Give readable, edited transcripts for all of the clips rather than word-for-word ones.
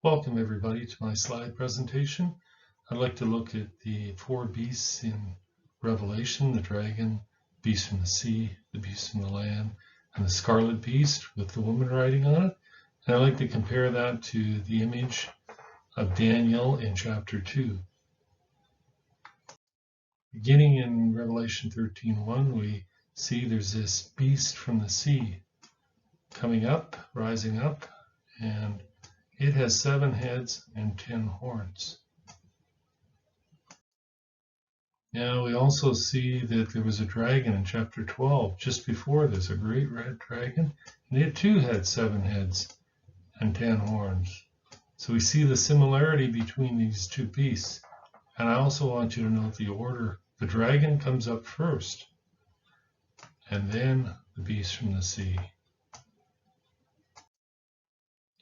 Welcome everybody to my slide presentation. I'd like to look at the four beasts in Revelation: the dragon, beast from the sea, the beast from the land, and the scarlet beast with the woman riding on it. And I'd like to compare that to the image of Daniel in chapter 2. Beginning in Revelation 13:1, we see there's this beast from the sea coming up, rising up, and it has 7 heads and 10 horns. Now we also see that there was a dragon in chapter 12, just before this, a great red dragon, and it too had 7 heads and 10 horns. So we see the similarity between these two beasts. And I also want you to note the order. The dragon comes up first, and then the beast from the sea.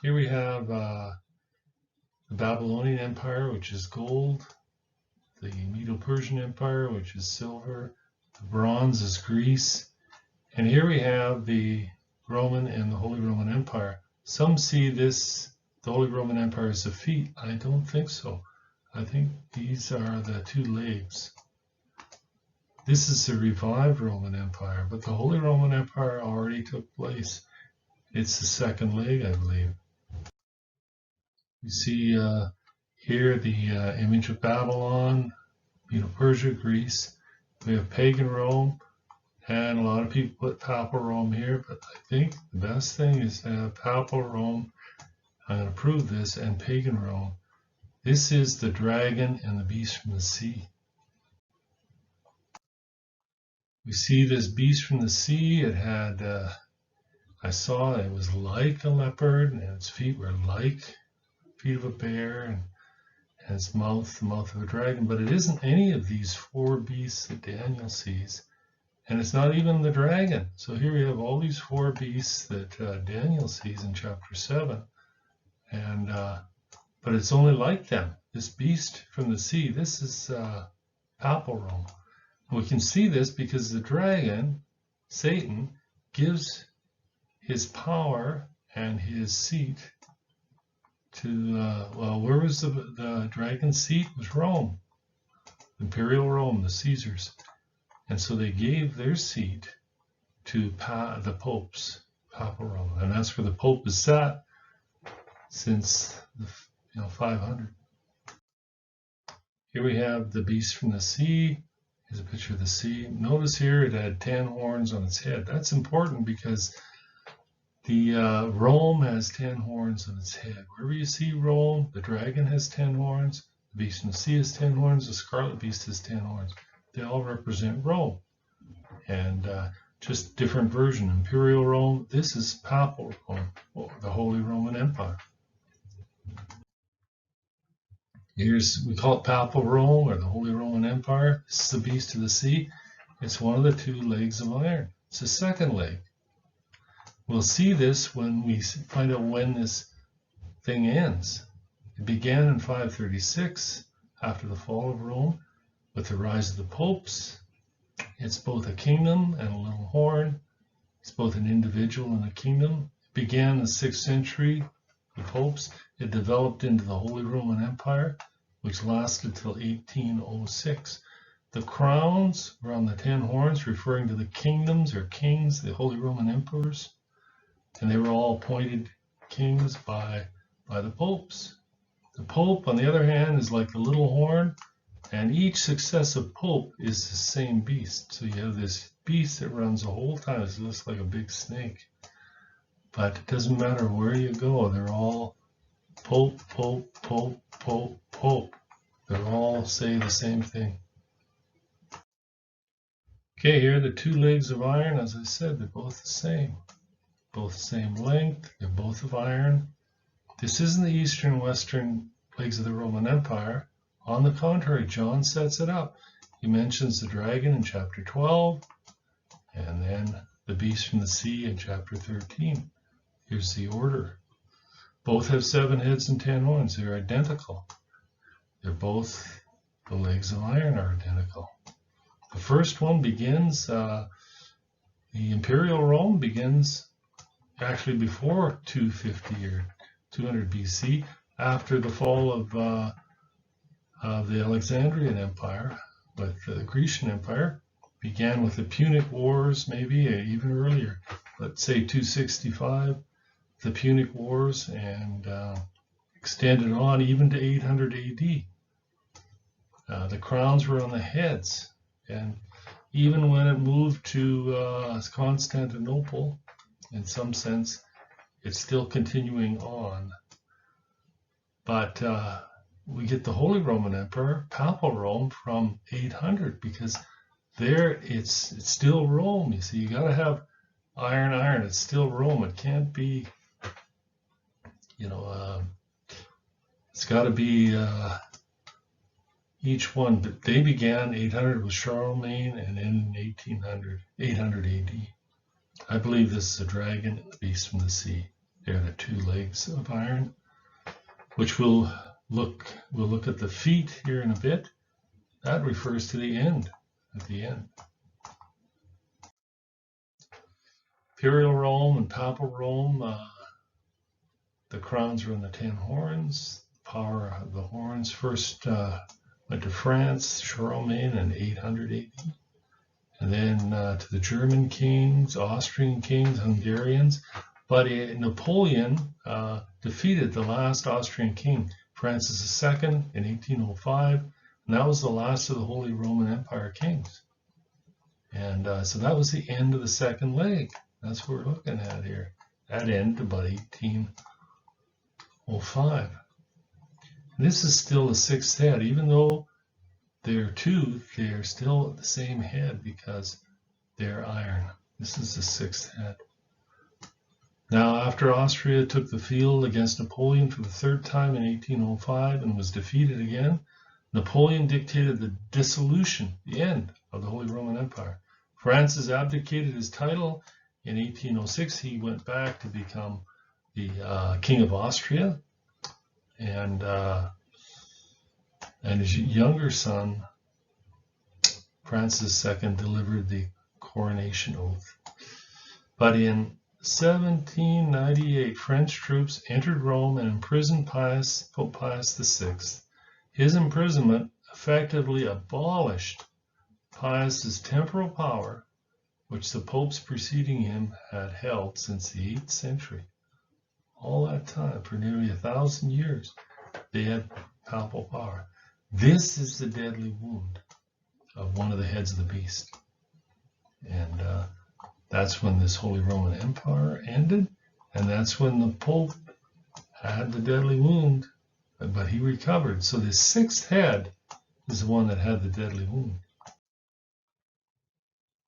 Here we have the Babylonian Empire, which is gold, the Medo-Persian Empire, which is silver, the bronze is Greece, and here we have the Roman and the Holy Roman Empire. Some see this, the Holy Roman Empire, as a feet. I don't think so. I think these are the 2 legs. This is the revived Roman Empire, but the Holy Roman Empire already took place. It's the 2nd leg, I believe. You see here the image of Babylon, Medo-Persia, Greece. We have pagan Rome, and a lot of people put papal Rome here, but I think the best thing is to have papal Rome. I'm going to prove this, and pagan Rome. This is the dragon and the beast from the sea. We see this beast from the sea. It had, I saw it was like a leopard, and its feet were like feet of a bear, and its mouth, the mouth of a dragon, but it isn't any of these 4 beasts that Daniel sees, and it's not even the dragon. So here we have all these 4 beasts that Daniel sees in chapter 7, and but it's only like them. This beast from the sea, this is papal Rome. And we can see this because the dragon, Satan, gives his power and his seat to, well, where was the dragon's seat? It was Rome, Imperial Rome, the Caesars. And so they gave their seat to the popes, Papal Rome. And that's where the Pope has sat since the 500. Here we have the beast from the sea. Here's a picture of the sea. Notice here it had 10 horns on its head. That's important because the Rome has 10 horns on its head. Wherever you see Rome, the dragon has 10 horns, the beast in the sea has 10 horns, the scarlet beast has 10 horns. They all represent Rome. And just different version. Imperial Rome, this is papal Rome, or the Holy Roman Empire. We call it papal Rome, or the Holy Roman Empire. This is the beast of the sea. It's one of the 2 legs of iron. It's the 2nd leg. We'll see this when we find out when this thing ends. It began in 536, after the fall of Rome, with the rise of the popes. It's both a kingdom and a little horn. It's both an individual and a kingdom. It began in the 6th century, the popes. It developed into the Holy Roman Empire, which lasted till 1806. The crowns were on the 10 horns, referring to the kingdoms or kings, the Holy Roman emperors. And they were all appointed kings by the popes. The pope, on the other hand, is like a little horn, and each successive pope is the same beast. So you have this beast that runs the whole time. It looks like a big snake. But it doesn't matter where you go. They're all pope, pope, pope, pope, pope. They all say the same thing. Okay, here are the 2 legs of iron. As I said, they're both the same. Both the same length, they're both of iron. This isn't the eastern and western legs of the Roman Empire. On the contrary, John sets it up. He mentions the dragon in chapter 12, and then the beast from the sea in chapter 13. Here's the order. Both have 7 heads and 10 horns. They're identical. They're both, the legs of iron are identical. The first one begins, the Imperial Rome begins actually before 250 or 200 BC, after the fall of the Alexandrian Empire, with the Grecian Empire, began with the Punic Wars, maybe even earlier, let's say 265, the Punic Wars, and extended on even to 800 AD. The crowns were on the heads, and even when it moved to Constantinople, in some sense, it's still continuing on. But we get the Holy Roman Emperor, Papal Rome, from 800, because there it's still Rome. You see, you got to have iron. It's still Rome. It can't be, it's got to be each one. But they began 800 with Charlemagne, and in 800 AD. I believe this is a dragon and the beast from the sea. They're the two legs of iron, which we'll look at the feet here in a bit. That refers to the end, at the end. Imperial Rome and Papal Rome, the crowns are on the 10 horns. The power of the horns first went to France, Charlemagne in 800 AD. And then to the German kings, Austrian kings, Hungarians. But Napoleon defeated the last Austrian king, Francis II, in 1805. And that was the last of the Holy Roman Empire kings. And so that was the end of the second leg. That's what we're looking at here. That ended about 1805. And this is still the sixth head, even though they're two, they're still the same head because they're iron. This is the sixth head. Now, after Austria took the field against Napoleon for the third time in 1805 and was defeated again, Napoleon dictated the dissolution, the end of the Holy Roman Empire. Francis abdicated his title. In 1806, he went back to become the King of Austria, and his younger son, Francis II, delivered the coronation oath. But in 1798, French troops entered Rome and imprisoned Pope Pius VI. His imprisonment effectively abolished Pius's temporal power, which the popes preceding him had held since the 8th century. All that time, for nearly 1,000 years, they had papal power. This is the deadly wound of one of the heads of the beast. And that's when this Holy Roman Empire ended, and that's when the Pope had the deadly wound, but he recovered. So the sixth head is the one that had the deadly wound.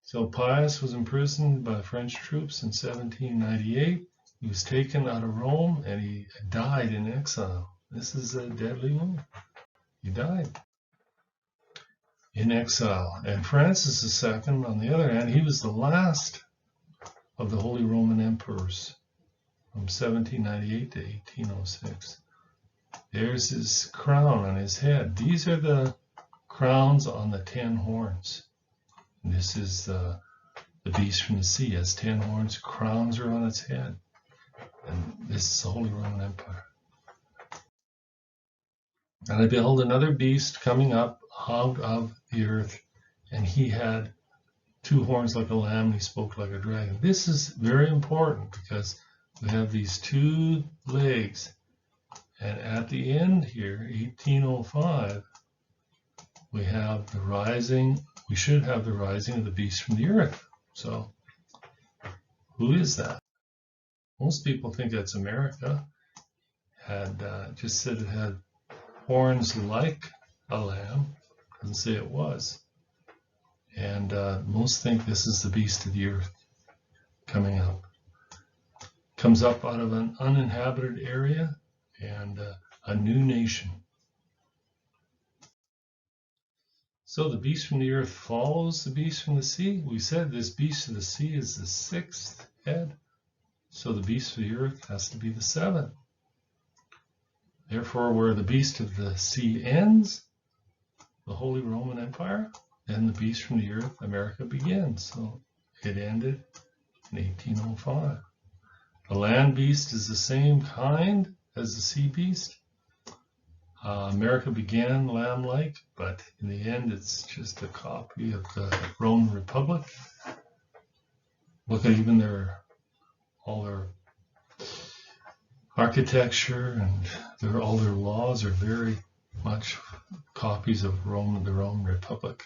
So Pius was imprisoned by French troops in 1798. He was taken out of Rome, and he died in exile. This is a deadly wound. He died in exile. And Francis II, on the other hand, he was the last of the Holy Roman Emperors from 1798 to 1806. There's his crown on his head. These are the crowns on the 10 horns. And this is the beast from the sea. It has 10 horns. Crowns are on its head. And this is the Holy Roman Empire. And I beheld another beast coming up out of the earth, and he had 2 horns like a lamb, and he spoke like a dragon. This is very important because we have these 2 legs, and at the end here, 1805, we have the rising. We should have the rising of the beast from the earth. So, who is that? Most people think that's America. Had just said it had horns like a lamb. Doesn't say it was. And most think this is the beast of the earth coming up. Comes up out of an uninhabited area and a new nation. So the beast from the earth follows the beast from the sea. We said this beast of the sea is the 6th head. So the beast of the earth has to be the 7th. Therefore, where the beast of the sea ends, the Holy Roman Empire, then the beast from the earth, America, begins. So it ended in 1805. The land beast is the same kind as the sea beast. America began lamb-like, but in the end it's just a copy of the Roman Republic. Look at even all their architecture and all their laws are very much copies of the Roman Republic.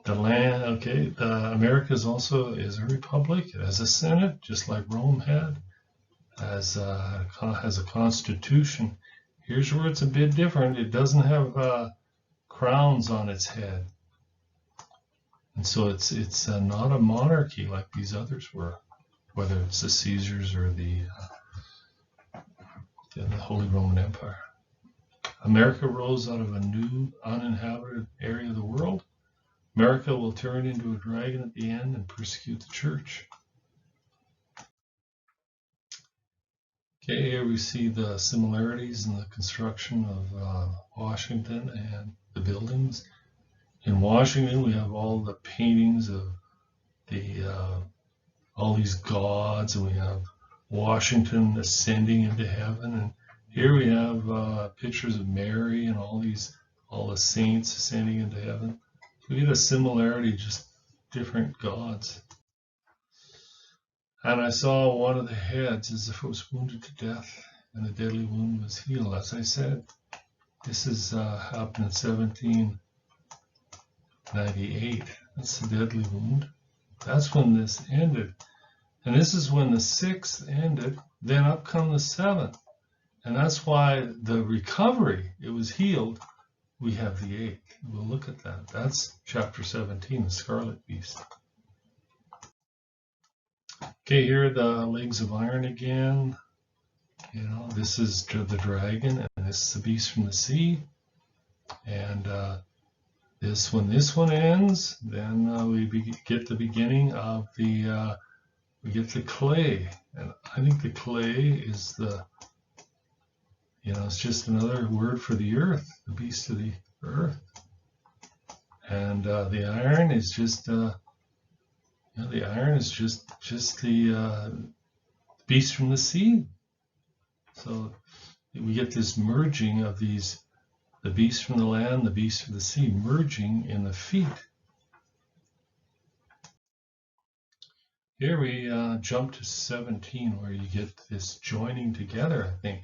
The land, okay, America is a republic. It has a senate, just like Rome had. Has a constitution. Here's where it's a bit different. It doesn't have crowns on its head, and so it's not a monarchy like these others were, whether it's the Caesars or the Holy Roman Empire. America rose out of a new uninhabited area of the world. America will turn into a dragon at the end and persecute the church. Okay, here we see the similarities in the construction of Washington and the buildings. In Washington, we have all the paintings of all these gods, and we have Washington ascending into heaven. And here we have pictures of Mary and all the saints ascending into heaven. We get a similarity, just different gods. And I saw one of the heads as if it was wounded to death, and the deadly wound was healed. As I said, this is happened in 1798. That's the deadly wound. That's when this ended. And this is when the 6th ended. Then up come the 7th. And that's why the recovery, it was healed, we have the 8th. We'll look at that. That's chapter 17, the scarlet beast. Okay, here are the legs of iron again. You know, this is the dragon, and this is the beast from the sea. And when this one ends, then we get the beginning of we get the clay. And I think the clay is it's just another word for the earth, the beast of the earth. And the iron is just the iron is just the beast from the sea. So we get this merging of the beast from the land, the beast from the sea, merging in the feet. Here we jump to 17, where you get this joining together, I think.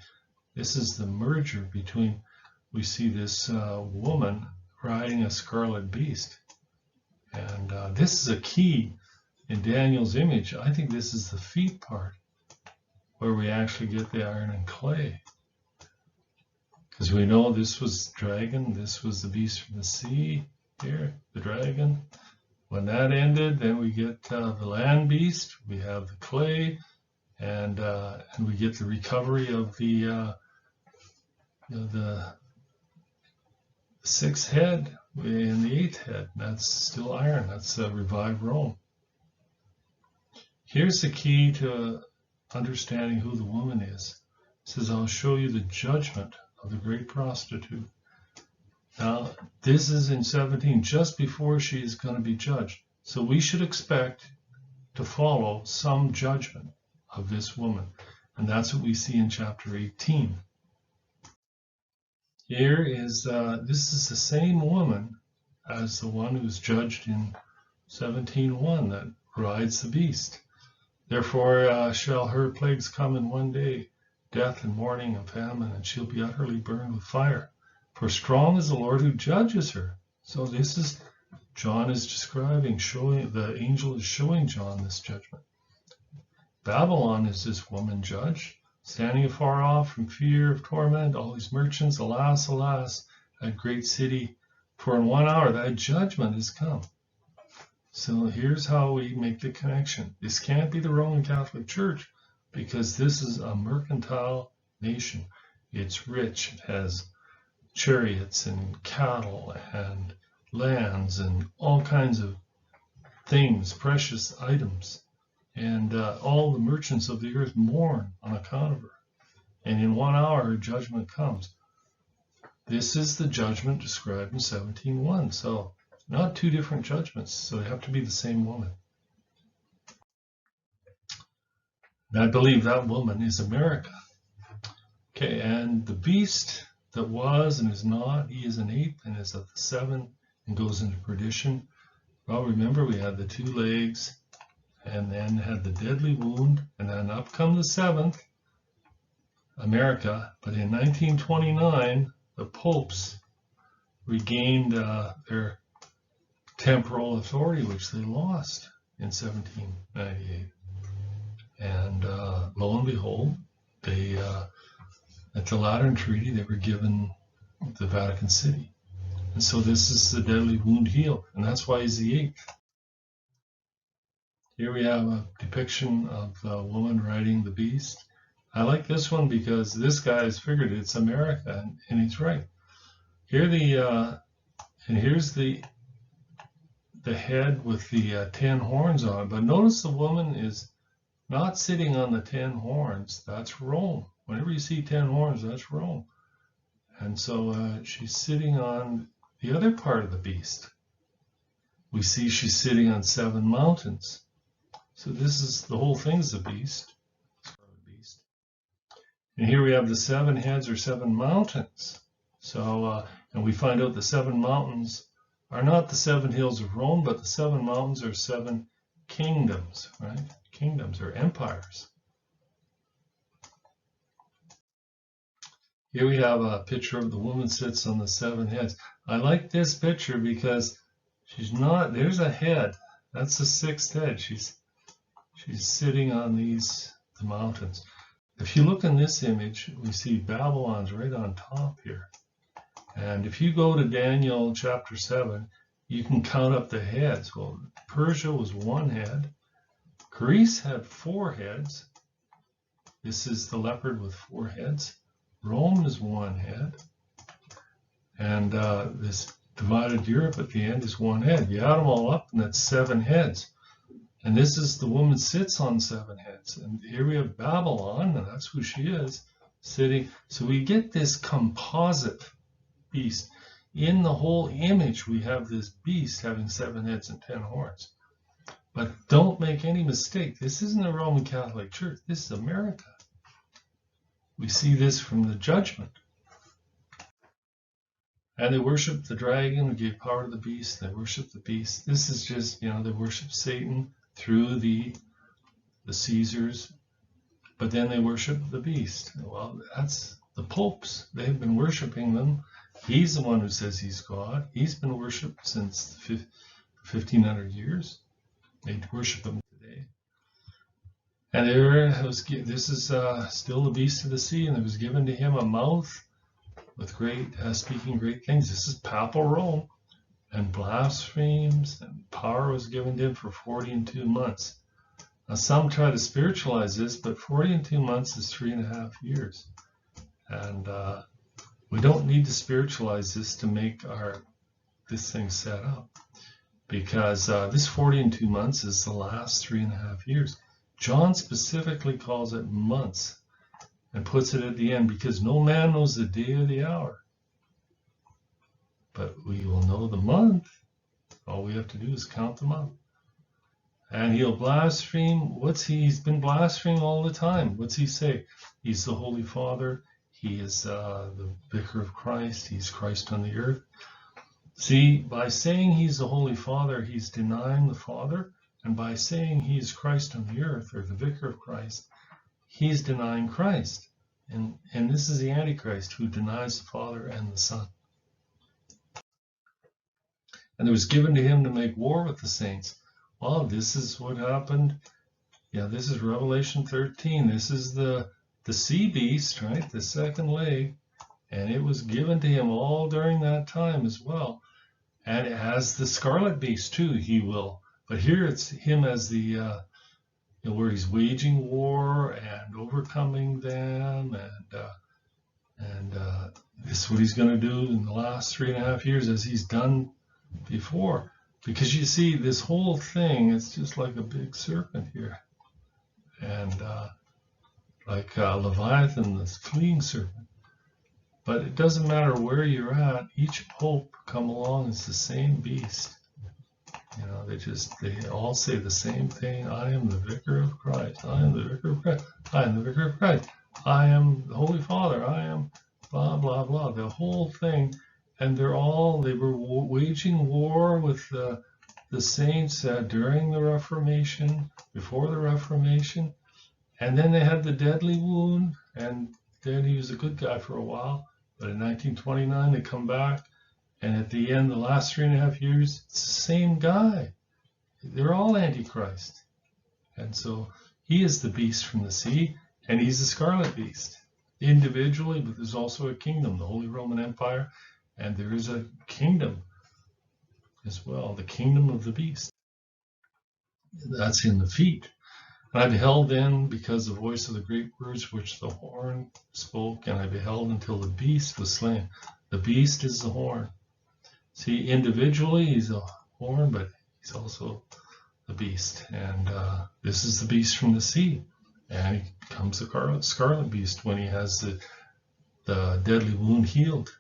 This is the merger between, we see this woman riding a scarlet beast. And this is a key in Daniel's image. I think this is the feet part, where we actually get the iron and clay. Because we know this was dragon, this was the beast from the sea, here, the dragon. When that ended, then we get the land beast, we have the clay, and we get the recovery of the 6th head and the 8th head. That's still iron. That's revived Rome. Here's the key to understanding who the woman is. It says, I'll show you the judgment of the great prostitute. Now, this is in 17, just before she is going to be judged. So we should expect to follow some judgment of this woman. And that's what we see in chapter 18. Here is, this is the same woman as the one who's judged in 17:1 that rides the beast. Therefore shall her plagues come in one day, death and mourning and famine, and she'll be utterly burned with fire. For strong is the Lord who judges her. So this is, John is describing, the angel is showing John this judgment. Babylon is this woman judged, standing afar off from fear of torment, all these merchants, alas, alas, that great city, for in 1 hour that judgment is come. So here's how we make the connection. This can't be the Roman Catholic Church, because this is a mercantile nation. It's rich, it has chariots and cattle and lands and all kinds of things, precious items. And all the merchants of the earth mourn on account of her. And in 1 hour, her judgment comes. This is the judgment described in 17:1. So not two different judgments. So they have to be the same woman. And I believe that woman is America. Okay, and the beast that was and is not, he is an eighth and is of the seven and goes into perdition. Well, remember we had the 2 legs and then had the deadly wound, and then up come the seventh, America. But in 1929, the popes regained their temporal authority, which they lost in 1798. And lo and behold, they at the Lateran Treaty, they were given the Vatican City. And so this is the deadly wound healed, and that's why he's the 8th. Here we have a depiction of the woman riding the beast. I like this one because this guy has figured it's America, and he's right. Here and here's the head with the 10 horns on it. But notice the woman is not sitting on the 10 horns. That's Rome. Whenever you see 10 horns, that's Rome. And so she's sitting on the other part of the beast. We see she's sitting on 7 mountains. So this is the whole thing's the beast. And here we have the 7 heads or 7 mountains. So, and we find out the 7 mountains are not the 7 hills of Rome, but the 7 mountains are 7 kingdoms, right? Kingdoms or empires. Here we have a picture of the woman sits on the 7 heads. I like this picture because she's not, there's a head. That's the 6th head. She's sitting on the mountains. If you look in this image, we see Babylon's right on top here. And if you go to Daniel chapter 7, you can count up the heads. Well, Persia was 1 head. Greece had 4 heads. This is the leopard with 4 heads. Rome is 1 head. And this divided Europe at the end is 1 head. You add them all up, and that's 7 heads. And this is the woman sits on 7 heads. And here we have Babylon, and that's who she is, sitting. So we get this composite beast. In the whole image, we have this beast having 7 heads and 10 horns. But don't make any mistake. This isn't the Roman Catholic Church. This is America. We see this from the judgment. And they worship the dragon who gave power to the beast. They worship the beast. This is just, they worship Satan through the Caesars. But then they worship the beast. Well, that's the popes. They've been worshiping them. He's the one who says he's God. He's been worshipped since 1500 years. They worship him today. And this is still the beast of the sea, and it was given to him a mouth with speaking great things. This is Papal Rome, and blasphemes, and power was given to him for 40 and 2 months. Now some try to spiritualize this, but 40 and 2 months is 3.5 years. And we don't need to spiritualize this to make this thing set up. Because this 40 and 2 months is the last 3.5 years. John specifically calls it months and puts it at the end because no man knows the day or the hour. But we will know the month. All we have to do is count them up. And he'll blaspheme. He's been blaspheming all the time. What's he say? He's the Holy Father. He is the Vicar of Christ. He's Christ on the earth. See, by saying he's the Holy Father, he's denying the Father. And by saying he's Christ on the earth, or the Vicar of Christ, he's denying Christ. And this is the Antichrist who denies the Father and the Son. And it was given to him to make war with the saints. Well, this is what happened. Yeah, this is Revelation 13. This is the sea beast, right? The 2nd leg. And it was given to him all during that time as well. And as the scarlet beast too, he will. But here it's him as the, where he's waging war and overcoming them. And this is what he's going to do in the last 3.5 years as he's done before. Because you see, this whole thing is just like a big serpent here. And like Leviathan, the fleeing serpent. But it doesn't matter where you're at. Each pope come along as the same beast. They all say the same thing. I am the Vicar of Christ. I am the Vicar of Christ. I am the Vicar of Christ. I am the Holy Father, I am blah, blah, blah, the whole thing. And they were waging war with the saints during the Reformation, before the Reformation. And then they had the deadly wound, and then he was a good guy for a while. But in 1929, they come back, and at the end, the last 3.5 years, it's the same guy. They're all Antichrist. And so he is the beast from the sea, and he's the scarlet beast. Individually, but there's also a kingdom, the Holy Roman Empire, and there is a kingdom as well, the kingdom of the beast. That's in the feet. And I beheld then, because the voice of the great words which the horn spoke, and I beheld until the beast was slain. The beast is the horn. See, individually he's a horn, but he's also the beast. And this is the beast from the sea. And he becomes the scarlet beast when he has the deadly wound healed.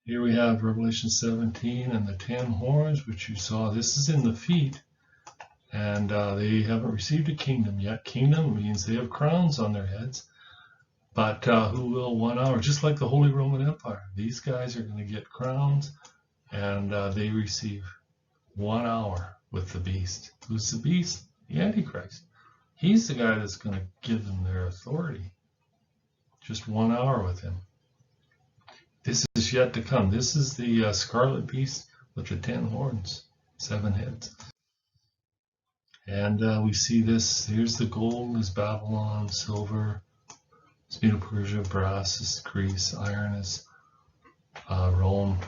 Here we have Revelation 17 and the 10 horns, which you saw. This is in the feet. And they haven't received a kingdom yet. Kingdom means they have crowns on their heads. But who will 1 hour? Just like the Holy Roman Empire. These guys are going to get crowns, and they receive 1 hour with the beast. Who's the beast? The Antichrist. He's the guy that's going to give them their authority. Just 1 hour with him. This is yet to come. This is the scarlet beast with the 10 horns, 7 heads. And we see this. Here's the gold is Babylon, silver is Medo-Persia, brass is Greece, iron is Rome,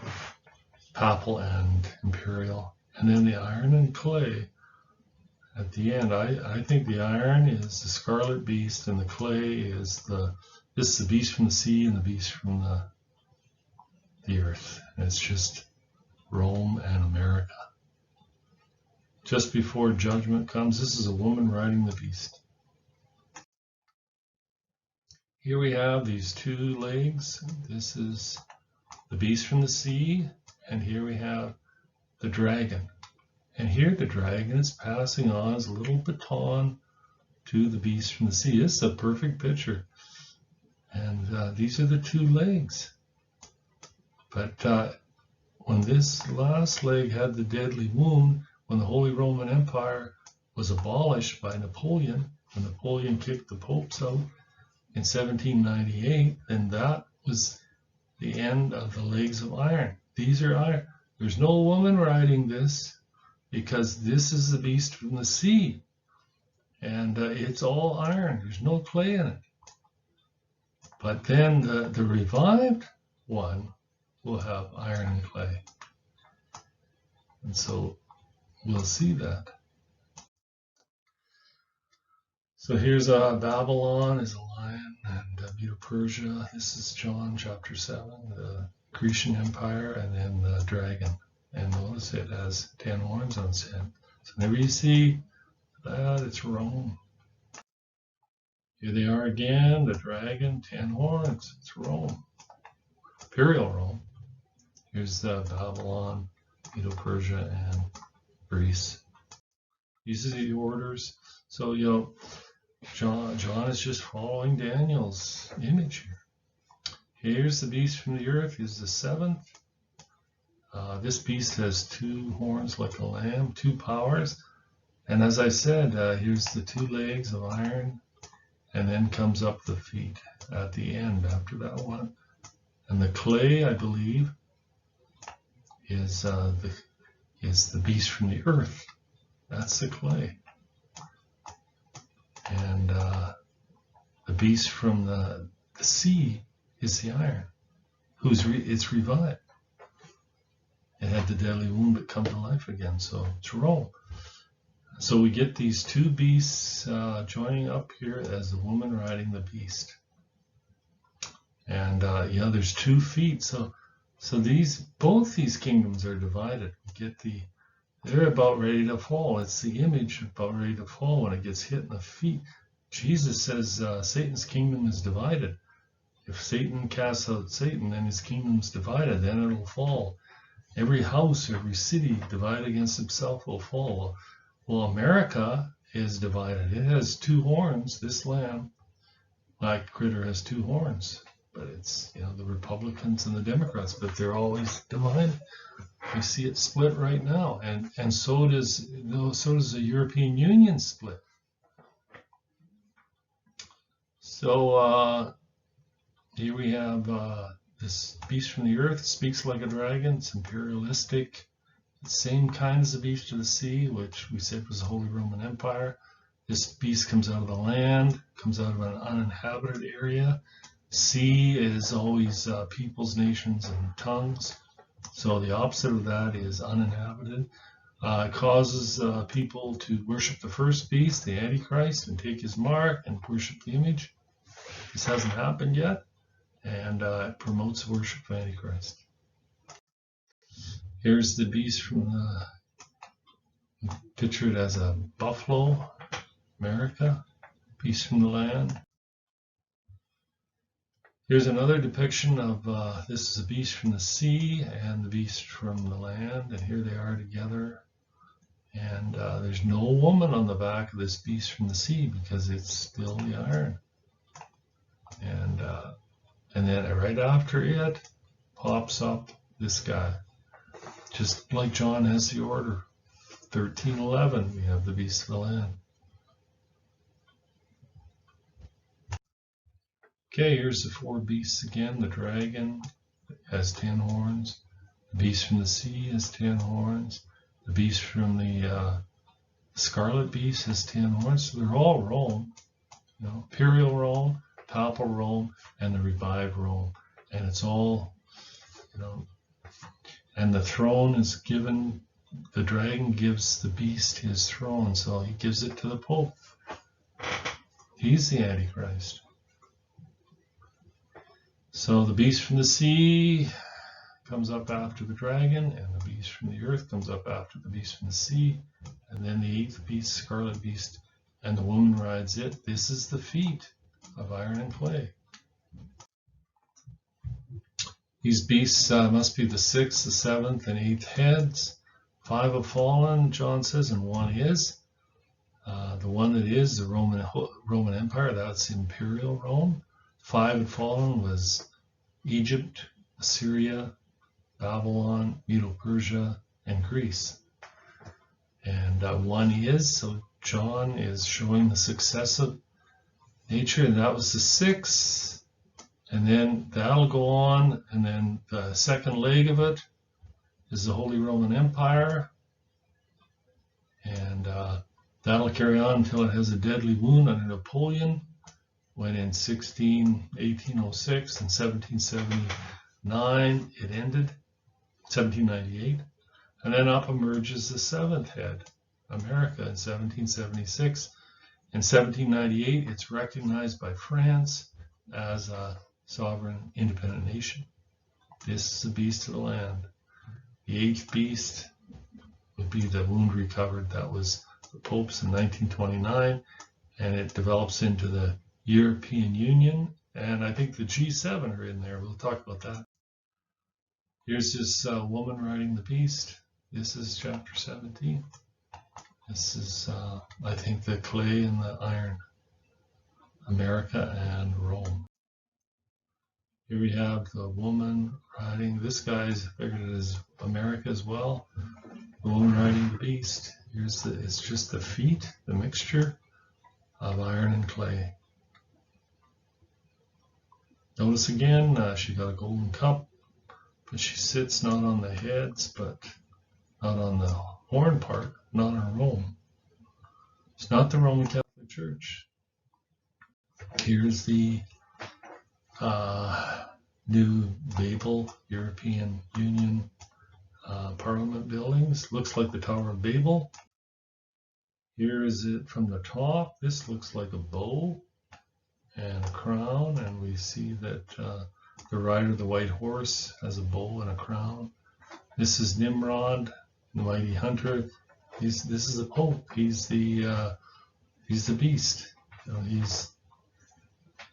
papal and imperial. And then the iron and clay at the end. I think the iron is the scarlet beast, and the clay is this is the beast from the sea and the beast from the earth. And it's just Rome and America. Just before judgment comes, this is a woman riding the beast. Here we have these 2 legs. This is the beast from the sea, and here we have the dragon. And here the dragon is passing on his little baton to the beast from the sea. This is a perfect picture. And these are the 2 legs. But when this last leg had the deadly wound, when the Holy Roman Empire was abolished by Napoleon, when Napoleon kicked the popes out in 1798, then that was the end of the legs of iron. These are iron. There's no woman riding this, because this is the beast from the sea. And it's all iron. There's no clay in it. But then the revived one will have iron and clay. And so we'll see that. So here's Babylon is a lion, and Medo-Persia. This is John chapter 7, the Grecian Empire, and then the dragon. And notice it has 10 horns on its head. So whenever you see that, it's Rome. Here they are again, the dragon, 10 horns. It's Rome, imperial Rome. Here's Babylon, Medo-Persia, and Greece. These are the orders. So, John is just following Daniel's image here. Here's the beast from the earth. He's the 7th. This beast has 2 horns like a lamb, 2 powers. And as I said, here's the 2 legs of iron, and then comes up the feet at the end after that one. And the clay, I believe, is the beast from the earth. That's the clay. And the beast from the sea is the iron, it's revived. It had the deadly wound but come to life again, so it's Rome. So we get these 2 beasts joining up here as the woman riding the beast. And there's 2 feet. So both these kingdoms are divided. We get they're about ready to fall. It's the image about ready to fall when it gets hit in the feet. Jesus says Satan's kingdom is divided. If Satan casts out Satan, then his kingdom's divided, then it'll fall. Every house, every city divided against itself will fall. Well, America is divided. It has two horns. This lamb, black critter, has two horns. But it's, you know, the Republicans and the Democrats, but they're always divided. We see it split right now, and so does the European Union split. So here we have this beast from the earth, speaks like a dragon. It's imperialistic. It's the same kind as the beast of the sea, which we said was the Holy Roman Empire. This beast comes out of the land, comes out of an uninhabited area. Sea is always peoples, nations, and tongues. So the opposite of that is uninhabited. It causes people to worship the first beast, the Antichrist, and take his mark and worship the image. This hasn't happened yet, and it promotes worship of Antichrist. Here's the beast from the, pictured as a buffalo, America, beast from the land. Here's another depiction of this is a beast from the sea and the beast from the land, and here they are together. And there's no woman on the back of this beast from the sea because it's still the iron. And then right after it pops up this guy, just like John has the order. 13:11, we have the beast of the land. Okay, here's the four beasts again. The dragon has 10 horns. The beast from the sea has 10 horns. The beast from the scarlet beast has 10 horns. So they're all Rome, you know, imperial Rome, papal Rome, and the revived Rome. And it's all, you know, and the throne is given, the dragon gives the beast his throne, so he gives it to the Pope. He's the Antichrist. So the beast from the sea comes up after the dragon, and the beast from the earth comes up after the beast from the sea, and then the eighth beast, scarlet beast, and the woman rides it. This is the feet of iron and clay. These beasts must be the sixth, the seventh, and eighth heads. 5 have fallen, John says, and 1 is. The one that is the Roman Empire, that's imperial Rome. 5 had fallen was Egypt, Assyria, Babylon, Medo-Persia, and Greece. And 1 is, so John is showing the successive nature, and that was the 6th. And then that'll go on, and then the second leg of it is the Holy Roman Empire. And that'll carry on until it has a deadly wound under Napoleon, when in 1806 and 1779 it ended, 1798. And then up emerges the 7th head, America, in 1776. In 1798, it's recognized by France as a sovereign independent nation. This is the beast of the land. The 8th beast would be the wound recovered. That was the Pope's in 1929, and it develops into the European Union, and I think the G7 are in there. We'll talk about that. Here's this woman riding the beast. This is chapter 17. This is, I think, the clay and the iron, America and Rome. Here we have the woman riding. This guy's figured as America as well. The woman riding the beast. Here's it's just the feet, the mixture of iron and clay. Notice again, she got a golden cup, but she sits not on the heads, but not on the horn part, not on Rome. It's not the Roman Catholic Church. Here's the new Babel, European Union Parliament buildings. Looks like the Tower of Babel. Here is it from the top. This looks like a bow and a crown, and we see that the rider of the white horse has a bow and a crown. This is Nimrod, the mighty hunter. This is the Pope. He's the beast. You know,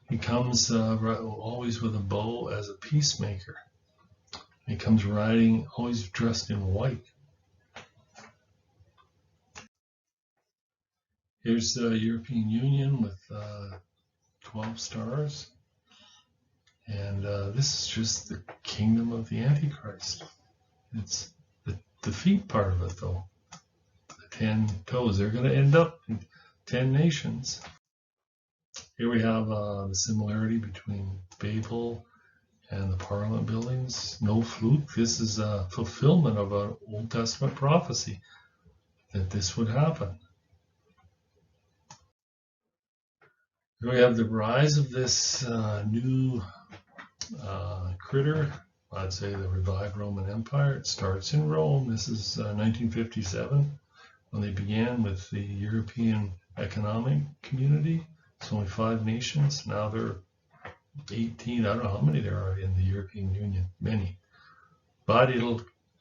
he comes always with a bow as a peacemaker. He comes riding, always dressed in white. Here's the European Union with 12 stars. And this is just the kingdom of the Antichrist. It's the defeat part of it, though. The 10 toes. They're going to end up in 10 nations. Here we have the similarity between Babel and the Parliament buildings. No fluke. This is a fulfillment of an Old Testament prophecy that this would happen. Here we have the rise of this new critter. I'd say the revived Roman Empire. It starts in Rome. This is 1957 when they began with the European Economic Community. It's only 5 nations. Now they're 18. I don't know how many there are in the European Union. Many. But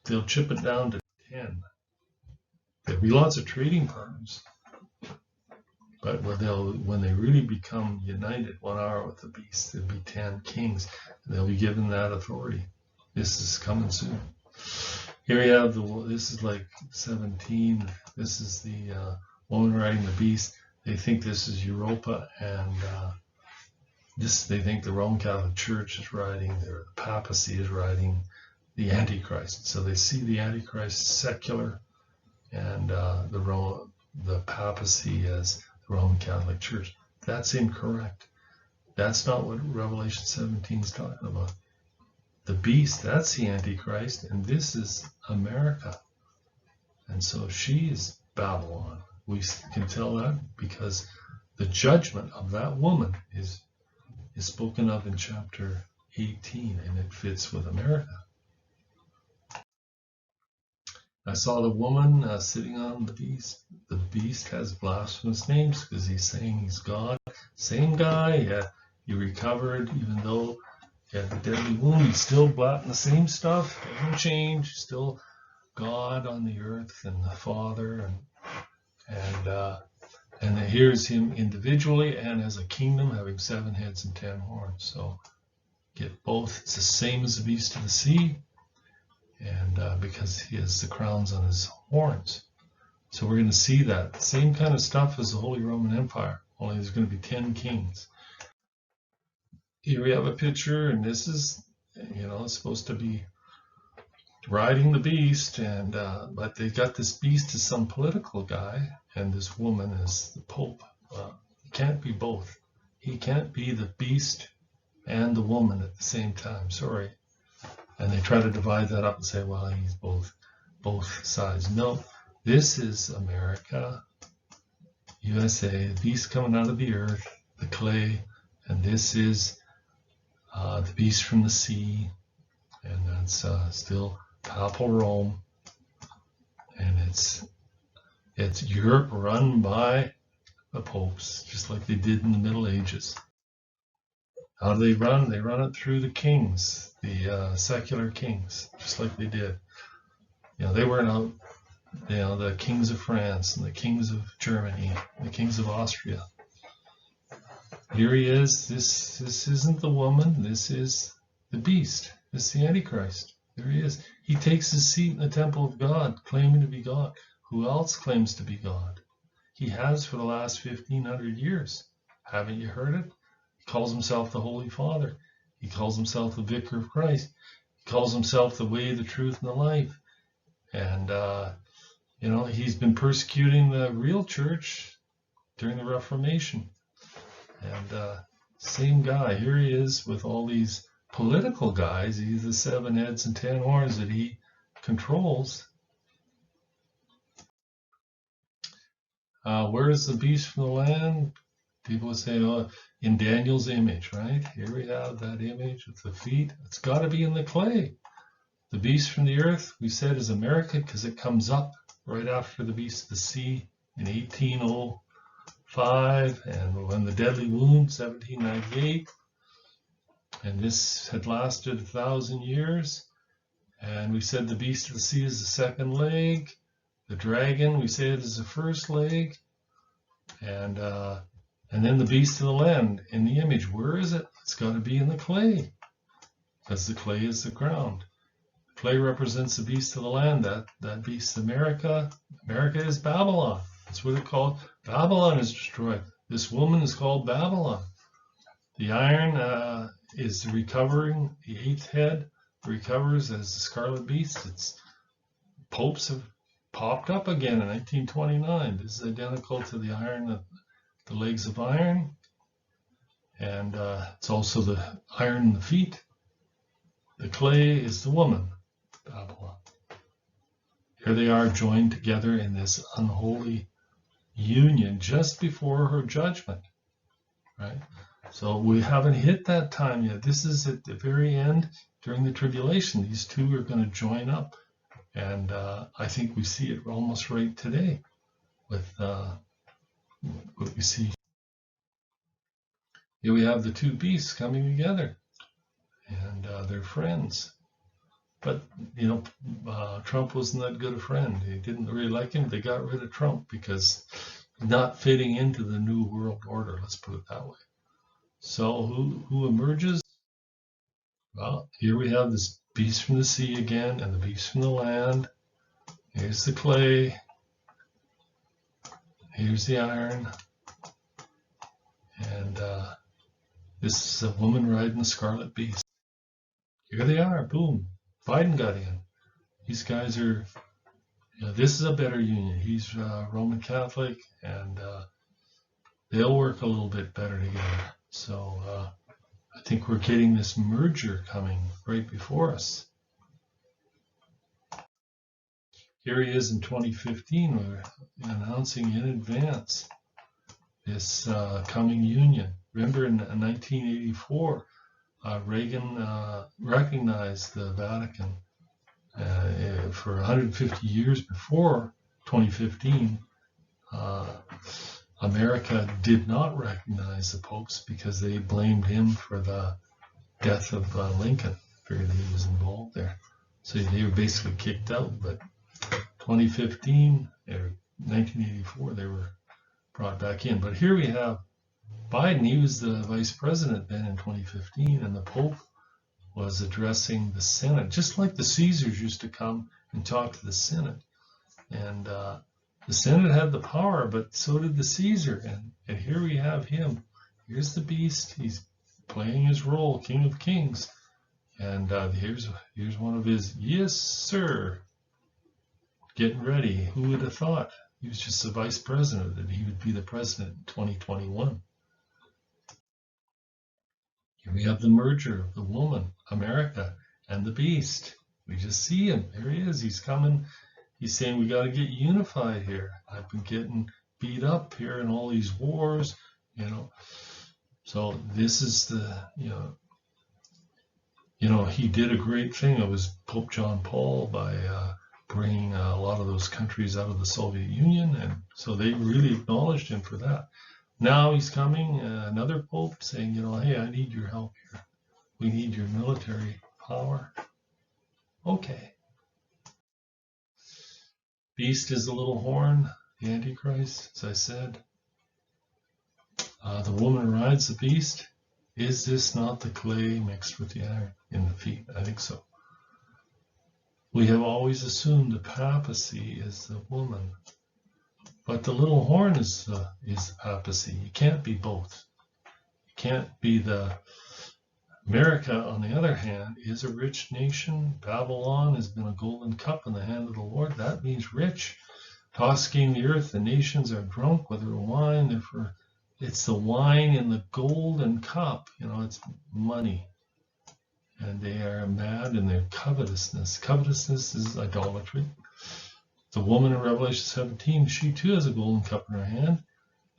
they'll chip it down to 10. There'll be lots of trading partners. But when they really become united 1 hour with the beast, there'll be 10 kings. And they'll be given that authority. This is coming soon. Here we have this is like 17. This is the woman riding the beast. They think this is Europa, and they think the Roman Catholic Church is riding, the papacy is riding the Antichrist. So they see the Antichrist secular, and the papacy as the Roman Catholic Church. That's incorrect. That's not what Revelation 17 is talking about. The beast, that's the Antichrist, and this is America. And so she is Babylon. We can tell that because the judgment of that woman is spoken of in chapter 18, and it fits with America. I saw the woman sitting on the beast. The beast has blasphemous names because he's saying he's God. Same guy, he recovered, even though he had the deadly wound. He's still blatting the same stuff. Hasn't changed. Still God on the earth and the Father, and here's him individually and as a kingdom having 7 heads and 10 horns. So get both. It's the same as the beast of the sea, and because he has the crowns on his horns. So we're going to see that same kind of stuff as the Holy Roman Empire, only there's going to be 10 kings. Here we have a picture, and this is, it's supposed to be riding the beast, and but they got this beast as some political guy, and this woman is the Pope. He can't be both. He can't be the beast and the woman at the same time. Sorry. And they try to divide that up and say, well, he's both sides. No, this is America, USA, the beast coming out of the earth, the clay, and this is the beast from the sea, and that's still Papal Rome, and it's Europe run by the popes, just like they did in the Middle Ages. How do they run? They run it through the kings, the secular kings, just like they did. They weren't out, the kings of France and the kings of Germany, the kings of Austria. Here he is. This isn't the woman. This is the beast. This is the Antichrist. There he is. He takes his seat in the temple of God, claiming to be God. Who else claims to be God? He has for the last 1,500 years. Haven't you heard it? He calls himself the Holy Father. He calls himself the Vicar of Christ. He calls himself the way, the truth, and the life. And, he's been persecuting the real church during the Reformation. And same guy. Here he is with all these political guys. He's the 7 heads and 10 horns that he controls. Where is the beast from the land? People would say, oh, in Daniel's image, right? Here we have that image with the feet. It's got to be in the clay. The beast from the earth, we said, is America because it comes up right after the beast of the sea in 1805, and when the deadly wound, 1798. And this had lasted 1,000 years. And we said the beast of the sea is the second leg. The dragon, we said, is the first leg. And then the beast of the land in the image. Where is it? It's got to be in the clay, because the clay is the ground. The clay represents the beast of the land. That beast, America. America is Babylon. That's what it's called. Babylon is destroyed. This woman is called Babylon. The iron is recovering. The eighth head recovers as the scarlet beast. It's popes have popped up again in 1929. This is identical to the iron, the legs of iron, and it's also the iron in the feet. The clay is the woman, Babylon. Here they are joined together in this unholy union just before her judgment, right? So we haven't hit that time yet. This is at the very end during the tribulation. These two are going to join up. And I think we see it almost right today with what we see. Here we have the two beasts coming together, and they're friends. But, you know, Trump wasn't that good a friend. He didn't really like him. They got rid of Trump because he's not fitting into the new world order, let's put it that way. So who emerges? Well, here we have this beast from the sea again and the beast from the land. Here's the clay. Here's the iron. And this is a woman riding the scarlet beast. Here they are. Boom. Biden got in. These guys are, you know, this is a better union. He's Roman Catholic, and they'll work a little bit better together. So I think we're getting this merger coming right before us. Here he is in 2015. We're announcing in advance this coming union. Remember in 1984, Reagan recognized the Vatican. For 150 years before 2015, America did not recognize the popes because they blamed him for the death of Lincoln. Figured he was involved there. So they were basically kicked out. But 2015 or 1984, they were brought back in. But here we have Biden. He was the vice president then in 2015, and the Pope was addressing the Senate, just like the Caesars used to come and talk to the Senate. And the Senate had the power, but so did the Caesar. And here we have him. Here's the beast. He's playing his role, King of Kings. And here's one of his, yes, sir, getting ready. Who would have thought? He was just the vice president, that he would be the president in 2021. Here we have the merger of the woman, America, and the beast. We just see him. There he is. He's coming. He's saying we got to get unified here. I've been getting beat up here in all these wars, you know. So this is the, you know, he did a great thing. It was Pope John Paul by bringing a lot of those countries out of the Soviet Union, and so they really acknowledged him for that. Now he's coming, another pope, saying, you know, hey, I need your help here. We need your military power. Okay. Beast is the little horn, the Antichrist, as I said. The woman rides the beast. Is this not the clay mixed with the iron in the feet? I think so. We have always assumed the papacy is the woman. But the little horn is the papacy. You can't be both. You can't be the... America, on the other hand, is a rich nation. Babylon has been a golden cup in the hand of the Lord. That means rich. Tossing the earth, the nations are drunk with their wine. Therefore, it's the wine in the golden cup. You know, it's money. And they are mad in their covetousness. Covetousness is idolatry. The woman in Revelation 17, she too has a golden cup in her hand.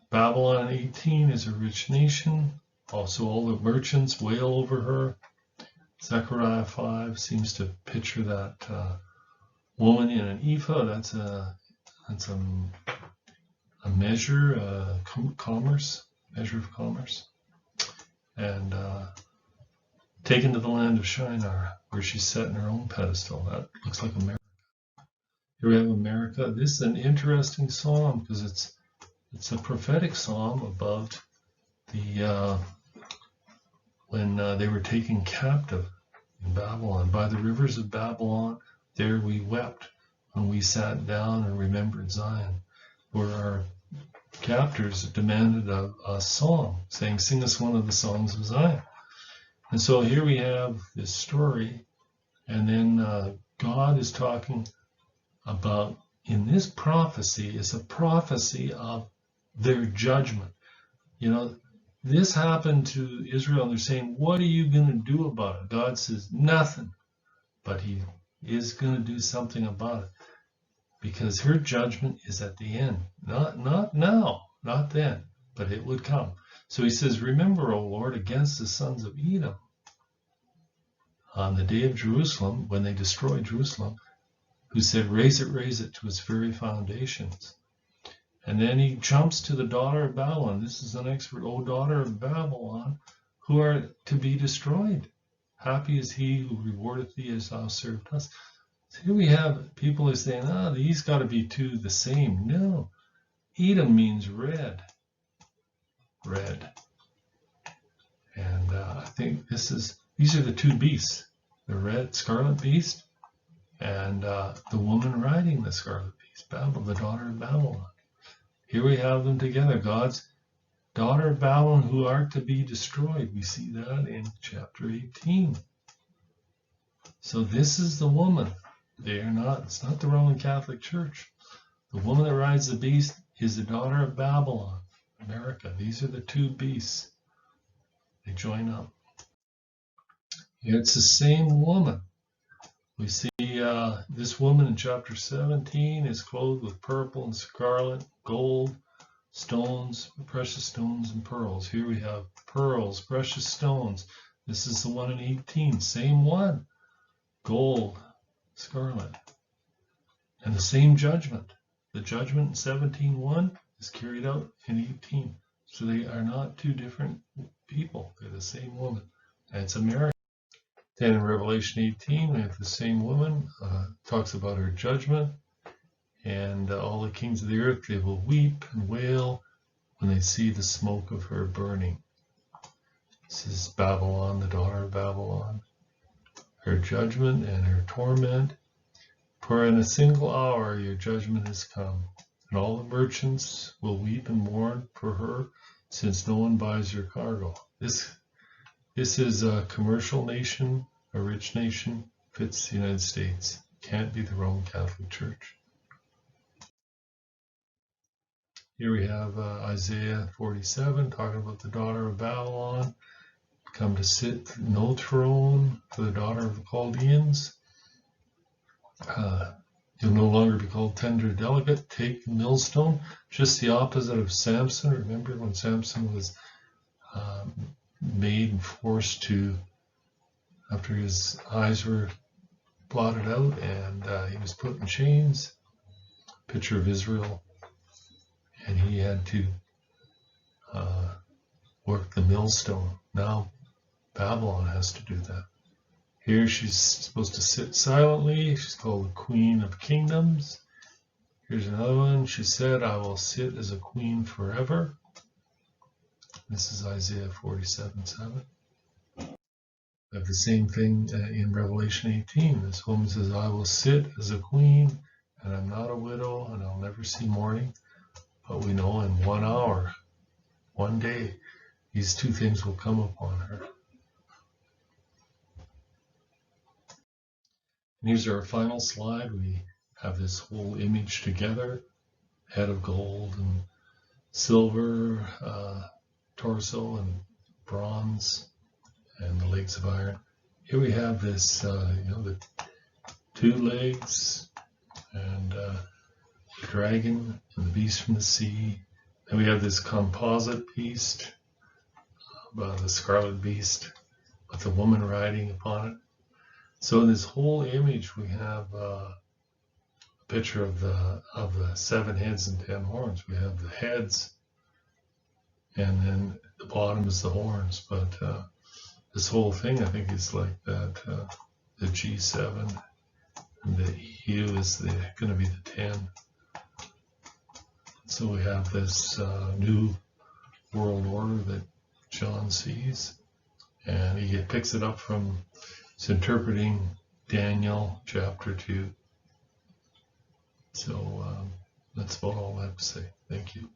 Babylon 18 is a rich nation. Also, all the merchants wail over her. Zechariah 5 seems to picture that woman in an ephah. That's a measure, commerce, measure of commerce. And taken to the land of Shinar, where she's set in her own pedestal. That looks like America. Here we have America. This is an interesting psalm because it's a prophetic psalm about the when they were taken captive in Babylon. By the rivers of Babylon, there we wept when we sat down and remembered Zion. were our captors demanded a song, saying, "Sing us one of the songs of Zion." And so here we have this story, and then God is talking about, in this prophecy, is a prophecy of their judgment. You know, this happened to Israel, and they're saying, "What are you going to do about it?" God says, "Nothing," but he is going to do something about it, because her judgment is at the end, not now, not then, but it would come. So he says, "Remember, O Lord, against the sons of Edom, on the day of Jerusalem, when they destroyed Jerusalem, who said, 'Raise it to its very foundations.'" And then he jumps to the daughter of Babylon. This is an expert. "O daughter of Babylon, who are to be destroyed. Happy is he who rewardeth thee as thou served us." So here we have people who are saying, these got to be two the same. No. Edom means red. Red. And I think these are the two beasts. The red scarlet beast and the woman riding the scarlet beast, Babel, the daughter of Babylon. Here we have them together. God's daughter of Babylon, who are to be destroyed. We see that in chapter 18. So this is the woman. It's not the Roman Catholic Church. The woman that rides the beast is the daughter of Babylon, America. These are the two beasts. They join up. It's the same woman. We see this woman in chapter 17 is clothed with purple and scarlet, gold, stones, precious stones, and pearls. Here we have pearls, precious stones. This is the one in 18, same one. Gold, scarlet. And the same judgment. The judgment in 17:1 is carried out in 18. So they are not two different people. They're the same woman. And it's America. Then in Revelation 18, we have the same woman, talks about her judgment, and all the kings of the earth, they will weep and wail when they see the smoke of her burning. This is Babylon, the daughter of Babylon, her judgment and her torment. For in a single hour your judgment has come, and all the merchants will weep and mourn for her, since no one buys your cargo. This is a commercial nation, a rich nation, fits the United States. Can't be the Roman Catholic Church. Here we have Isaiah 47, talking about the daughter of Babylon, come to sit, no throne for the daughter of the Chaldeans. You'll no longer be called tender delegate, take the millstone, just the opposite of Samson. Remember when Samson was made and forced to, after his eyes were blotted out and he was put in chains, picture of Israel, and he had to work the millstone. Now Babylon has to do that. Here she's supposed to sit silently. She's called the Queen of Kingdoms. Here's another one. She said, "I will sit as a queen forever." This is Isaiah 47:7. We have the same thing in Revelation 18. This woman says, "I will sit as a queen, and I'm not a widow, and I'll never see mourning." But we know in 1 hour, one day, these two things will come upon her. And here's our final slide. We have this whole image together, head of gold and silver, torso and bronze, and the legs of iron. Here we have this, the two legs and the dragon and the beast from the sea. And we have this composite beast, the scarlet beast, with the woman riding upon it. So in this whole image, we have a picture of the 7 heads and 10 horns. We have the heads, and then the bottom is the horns. But this whole thing, I think, is like that. The G7, and the EU is going to be the 10. So we have this new world order that John sees, and he picks it up from. It's interpreting Daniel chapter 2. So That's about all I have to say. Thank you.